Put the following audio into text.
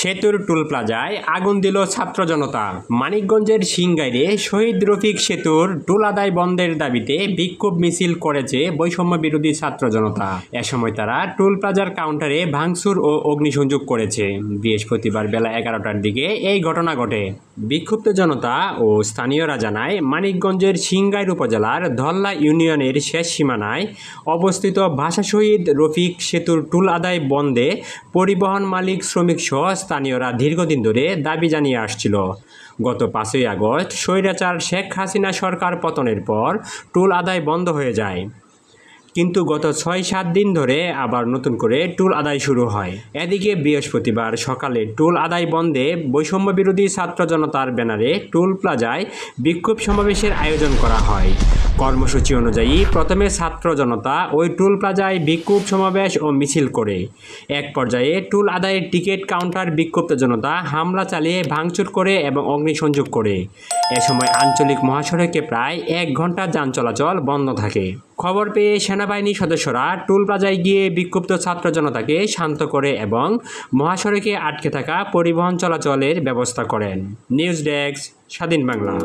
সেতুর টুল প্লাজায় আগুন দিল ছাত্র জনতা। মানিকগঞ্জের সিংগাইরে শহীদ রফিক সেতুর টুল আদায় বন্ধের দাবিতে বিক্ষোভ মিছিল করেছে বৈষম্য বিরোধী ছাত্র জনতা। এ সময় তারা টুল প্লাজার কাউন্টারে ভাঙচুর ও অগ্নিসংযোগ করেছে। বৃহস্পতিবার বেলা 11টার দিকে এই ঘটনা ঘটে। বিক্ষুব্ধ জনতা ও স্থানীয়রা জানায়, মানিকগঞ্জের সিংগাইর উপজেলার ধল্লা ইউনিয়নের শেষ সীমানায় অবস্থিত ভাষা শহীদ রফিক সেতুর টুল আদায় বন্ধে পরিবহন মালিক শ্রমিক সহ স্থানীয়রা দীর্ঘদিন ধরে দাবি জানিয়ে আসছিল। গত 5ই আগস্ট স্বৈরাচার শেখ হাসিনা সরকার পতনের পর টুল আদায় বন্ধ হয়ে যায়, কিন্তু গত 6-7 দিন ধরে আবার নতুন করে টুল আদায় শুরু হয়। এদিকে বৃহস্পতিবার সকালে টুল আদায় বন্ধে বৈষম্য বিরোধী ছাত্র জনতার ব্যানারে টুল প্লাজায় বিক্ষোভ সমাবেশের আয়োজন করা হয়। কর্মসূচি অনুযায়ী প্রথমে ছাত্র জনতা ওই টুল প্লাজায় বিক্ষোভ সমাবেশ ও মিছিল করে। এক পর্যায়ে টুল আদায়ের টিকিট কাউন্টার বিক্ষুব্ধ জনতা হামলা চালিয়ে ভাঙচুর করে এবং অগ্নিসংযোগ করে। এ সময় আঞ্চলিক মহাসড়কে প্রায় 1 ঘন্টা যান চলাচল বন্ধ থাকে। খবর পেয়ে সেনাবাহিনীর সদস্যরা টুল প্লাজায় গিয়ে বিক্ষুব্ধ ছাত্র জনতাকে শান্ত করে এবং মহাসড়কে আটকে থাকা পরিবহন চলাচলের ব্যবস্থা করেন। নিউজ ডেস্ক, স্বাধীন বাংলা।